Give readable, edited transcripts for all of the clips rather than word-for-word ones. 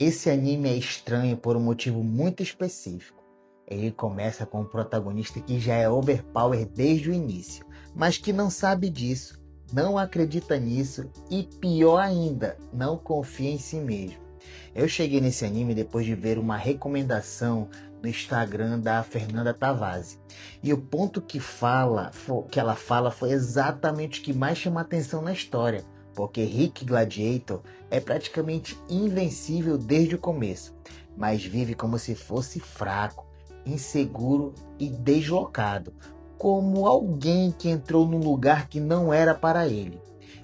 Esse anime é estranho por um motivo muito específico. Ele começa com um protagonista que já é overpower desde o início, mas que não sabe disso, não acredita nisso e, pior ainda, não confia em si mesmo. Eu cheguei nesse anime depois de ver uma recomendação no Instagram da Fernanda Tavazzi. E o ponto que ela fala foi exatamente o que mais chama atenção na história, porque Rick Gladiator é praticamente invencível desde o começo, mas vive como se fosse fraco, inseguro e deslocado, como alguém que entrou num lugar que não era para ele.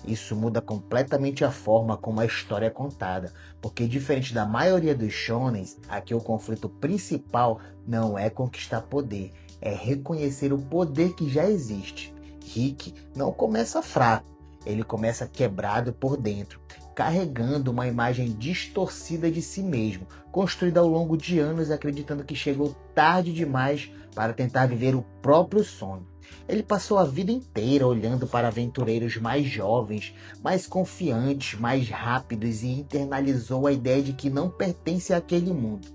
Isso muda completamente a forma como a história é contada, porque diferente da maioria dos shonens, aqui o conflito principal não é conquistar poder, é reconhecer o poder que já existe. Rick não começa fraco, ele começa quebrado por dentro, carregando uma imagem distorcida de si mesmo, construída ao longo de anos acreditando que chegou tarde demais para tentar viver o próprio sonho. Ele passou a vida inteira olhando para aventureiros mais jovens, mais confiantes, mais rápidos e internalizou a ideia de que não pertence àquele mundo.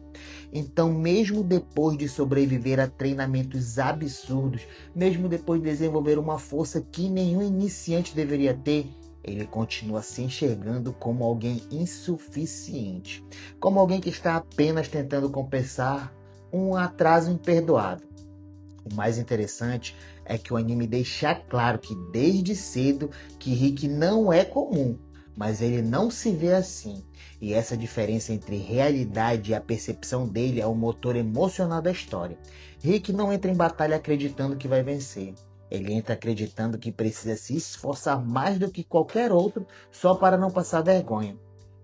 Então, mesmo depois de sobreviver a treinamentos absurdos, mesmo depois de desenvolver uma força que nenhum iniciante deveria ter, ele continua se enxergando como alguém insuficiente, como alguém que está apenas tentando compensar um atraso imperdoável. O mais interessante é que o anime deixa claro que desde cedo que Rick não é comum, mas ele não se vê assim. E essa diferença entre realidade e a percepção dele é o motor emocional da história. Rick não entra em batalha acreditando que vai vencer. Ele entra acreditando que precisa se esforçar mais do que qualquer outro só para não passar vergonha.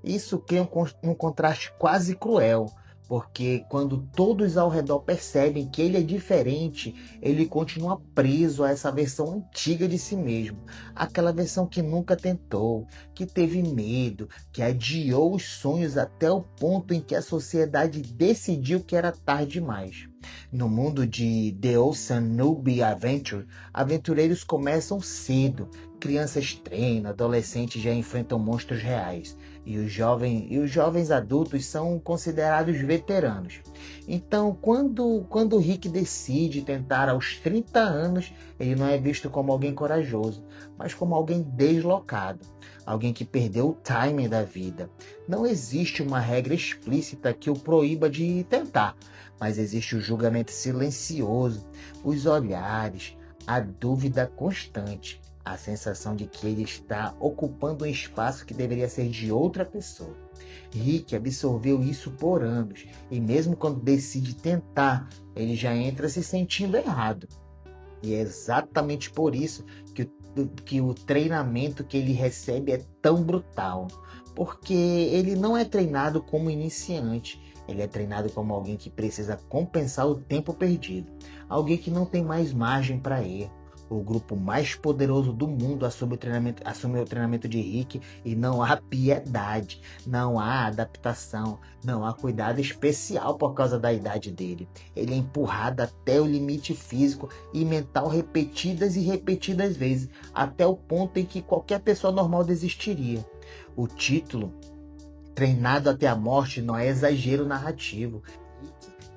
Isso cria um contraste quase cruel, porque quando todos ao redor percebem que ele é diferente, ele continua preso a essa versão antiga de si mesmo. Aquela versão que nunca tentou, que teve medo, que adiou os sonhos até o ponto em que a sociedade decidiu que era tarde demais. No mundo de The Ocean Newbie Adventure, aventureiros começam cedo. Crianças treinam, adolescentes já enfrentam monstros reais. E os jovens adultos são considerados veteranos. Então, quando o Rick decide tentar aos 30 anos, ele não é visto como alguém corajoso, mas como alguém deslocado, alguém que perdeu o timing da vida. Não existe uma regra explícita que o proíba de tentar, mas existe o julgamento silencioso, os olhares, a dúvida constante, a sensação de que ele está ocupando um espaço que deveria ser de outra pessoa. Rick absorveu isso por anos e mesmo quando decide tentar, ele já entra se sentindo errado. E é exatamente por isso que o treinamento que ele recebe é tão brutal. Porque ele não é treinado como iniciante, ele é treinado como alguém que precisa compensar o tempo perdido. Alguém que não tem mais margem para erro. O grupo mais poderoso do mundo assume o treinamento de Rick e não há piedade, não há adaptação, não há cuidado especial por causa da idade dele. Ele é empurrado até o limite físico e mental repetidas e repetidas vezes, até o ponto em que qualquer pessoa normal desistiria. O título, Treinado até a Morte, não é exagero narrativo.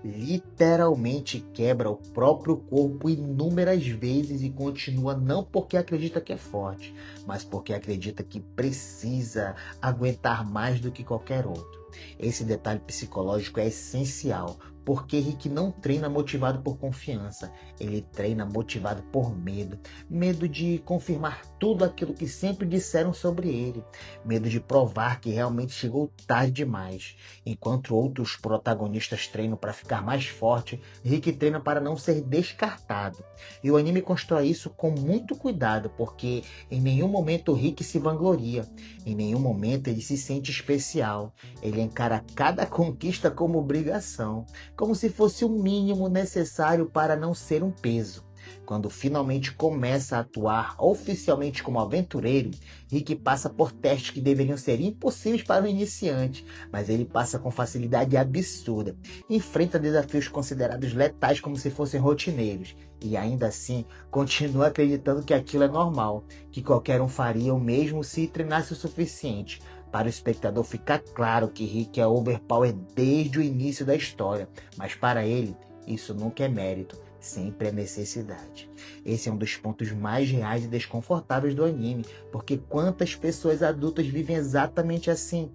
Literalmente quebra o próprio corpo inúmeras vezes e continua não porque acredita que é forte, mas porque acredita que precisa aguentar mais do que qualquer outro. Esse detalhe psicológico é essencial, porque Rick não treina motivado por confiança, ele treina motivado por medo. Medo de confirmar tudo aquilo que sempre disseram sobre ele, medo de provar que realmente chegou tarde demais. Enquanto outros protagonistas treinam para ficar mais forte, Rick treina para não ser descartado. E o anime constrói isso com muito cuidado, porque em nenhum momento o Rick se vangloria, em nenhum momento ele se sente especial. Ele encara cada conquista como obrigação, como se fosse o mínimo necessário para não ser um peso. Quando finalmente começa a atuar oficialmente como aventureiro, Rick passa por testes que deveriam ser impossíveis para um iniciante, mas ele passa com facilidade absurda. Enfrenta desafios considerados letais como se fossem rotineiros, e ainda assim continua acreditando que aquilo é normal, que qualquer um faria o mesmo se treinasse o suficiente. Para o espectador ficar claro que Rick é overpower desde o início da história, mas para ele, isso nunca é mérito, sempre é necessidade. Esse é um dos pontos mais reais e desconfortáveis do anime, porque quantas pessoas adultas vivem exatamente assim?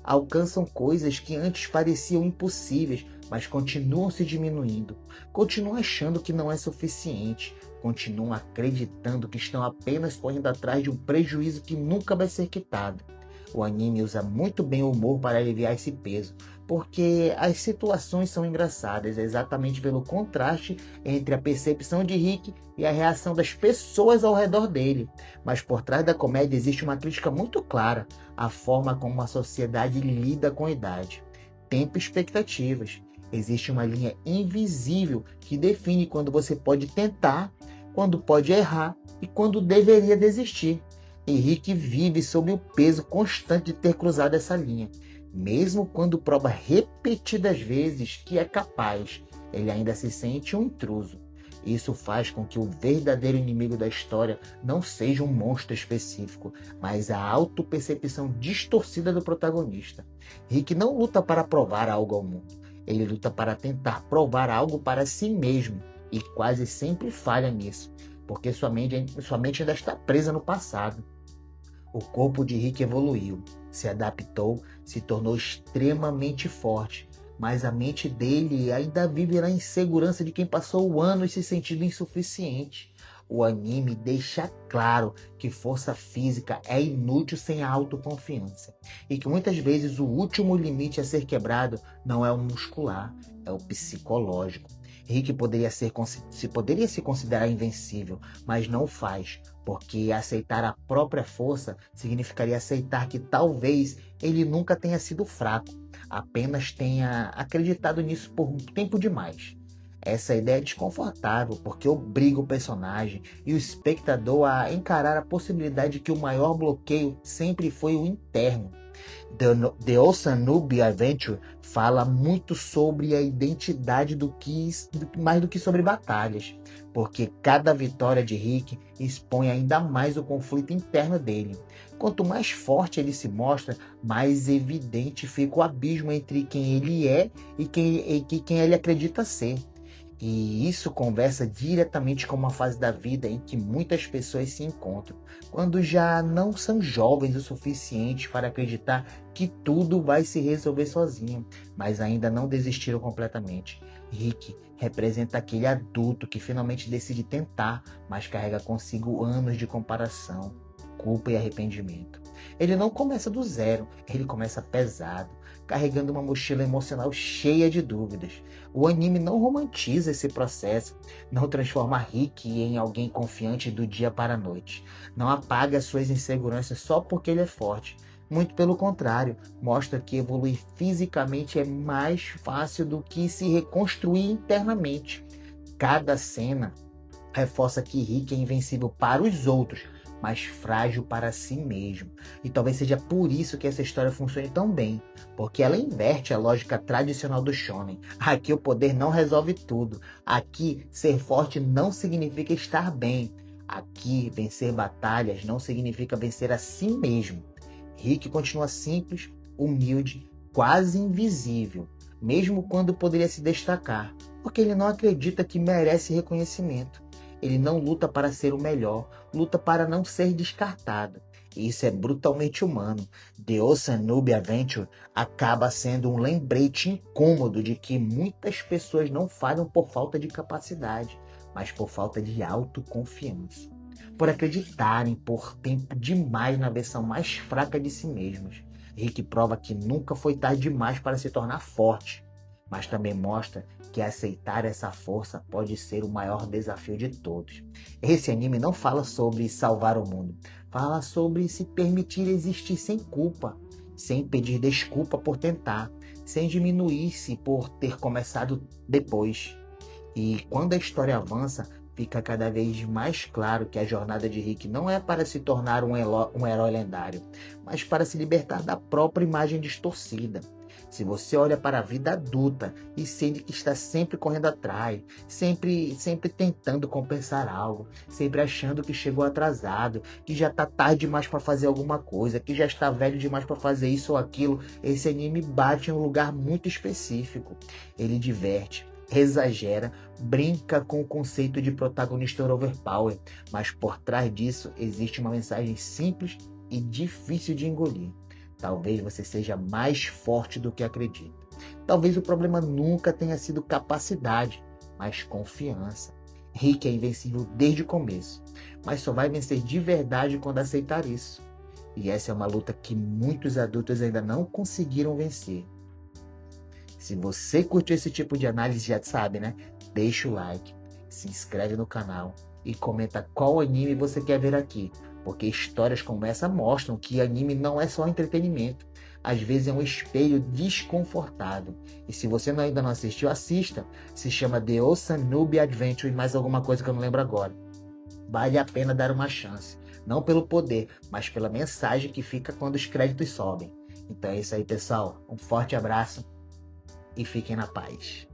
Alcançam coisas que antes pareciam impossíveis, mas continuam se diminuindo, continuam achando que não é suficiente, continuam acreditando que estão apenas correndo atrás de um prejuízo que nunca vai ser quitado. O anime usa muito bem o humor para aliviar esse peso, porque as situações são engraçadas exatamente pelo contraste entre a percepção de Rick e a reação das pessoas ao redor dele. Mas por trás da comédia existe uma crítica muito clara à forma como a sociedade lida com a idade. Tempo e expectativas. Existe uma linha invisível que define quando você pode tentar, quando pode errar e quando deveria desistir. Henrique vive sob o peso constante de ter cruzado essa linha. Mesmo quando prova repetidas vezes que é capaz, ele ainda se sente um intruso. Isso faz com que o verdadeiro inimigo da história não seja um monstro específico, mas a autopercepção distorcida do protagonista. Rick não luta para provar algo ao mundo, ele luta para tentar provar algo para si mesmo, e quase sempre falha nisso, porque sua mente ainda está presa no passado. O corpo de Rick evoluiu, se adaptou, se tornou extremamente forte, mas a mente dele ainda vive na insegurança de quem passou anos se sentindo insuficiente. O anime deixa claro que força física é inútil sem a autoconfiança, e que muitas vezes o último limite a ser quebrado não é o muscular, é o psicológico. Rick poderia se considerar invencível, mas não o faz, porque aceitar a própria força significaria aceitar que talvez ele nunca tenha sido fraco, apenas tenha acreditado nisso por um tempo demais. Essa ideia é desconfortável porque obriga o personagem e o espectador a encarar a possibilidade de que o maior bloqueio sempre foi o interno. The Osanubi Adventure fala muito sobre a identidade mais do que sobre batalhas, porque cada vitória de Rick expõe ainda mais o conflito interno dele. Quanto mais forte ele se mostra, mais evidente fica o abismo entre quem ele é e quem ele acredita ser. E isso conversa diretamente com uma fase da vida em que muitas pessoas se encontram, quando já não são jovens o suficiente para acreditar que tudo vai se resolver sozinho, mas ainda não desistiram completamente. Rick representa aquele adulto que finalmente decide tentar, mas carrega consigo anos de comparação, culpa e arrependimento. Ele não começa do zero, ele começa pesado, carregando uma mochila emocional cheia de dúvidas. O anime não romantiza esse processo, não transforma Rick em alguém confiante do dia para a noite. Não apaga suas inseguranças só porque ele é forte. Muito pelo contrário, mostra que evoluir fisicamente é mais fácil do que se reconstruir internamente. Cada cena reforça que Rick é invencível para os outros, mas frágil para si mesmo. E talvez seja por isso que essa história funcione tão bem, porque ela inverte a lógica tradicional do shonen. Aqui o poder não resolve tudo. Aqui ser forte não significa estar bem. Aqui vencer batalhas não significa vencer a si mesmo. Rick continua simples, humilde, quase invisível, mesmo quando poderia se destacar, porque ele não acredita que merece reconhecimento. Ele não luta para ser o melhor, luta para não ser descartado. E isso é brutalmente humano. The Osanubi Adventure acaba sendo um lembrete incômodo de que muitas pessoas não falham por falta de capacidade, mas por falta de autoconfiança. Por acreditarem por tempo demais na versão mais fraca de si mesmos. Rick prova que nunca foi tarde demais para se tornar forte, mas também mostra que aceitar essa força pode ser o maior desafio de todos. Esse anime não fala sobre salvar o mundo, fala sobre se permitir existir sem culpa, sem pedir desculpa por tentar, sem diminuir-se por ter começado depois. E quando a história avança, fica cada vez mais claro que a jornada de Rick não é para se tornar um herói lendário, mas para se libertar da própria imagem distorcida. Se você olha para a vida adulta e sente que está sempre correndo atrás, sempre tentando compensar algo, sempre achando que chegou atrasado, que já está tarde demais para fazer alguma coisa, que já está velho demais para fazer isso ou aquilo, esse anime bate em um lugar muito específico. Ele diverte, exagera, brinca com o conceito de protagonista overpower, mas por trás disso existe uma mensagem simples e difícil de engolir. Talvez você seja mais forte do que acredita. Talvez o problema nunca tenha sido capacidade, mas confiança. Rick é invencível desde o começo, mas só vai vencer de verdade quando aceitar isso. E essa é uma luta que muitos adultos ainda não conseguiram vencer. Se você curtiu esse tipo de análise, já sabe, né? Deixa o like, se inscreve no canal e comenta qual anime você quer ver aqui, porque histórias como essa mostram que anime não é só entretenimento, às vezes é um espelho desconfortável. E se você ainda não assistiu, assista. Se chama The Osamubi Adventure e mais alguma coisa que eu não lembro agora. Vale a pena dar uma chance, não pelo poder, mas pela mensagem que fica quando os créditos sobem. Então é isso aí, pessoal. Um forte abraço e fiquem na paz.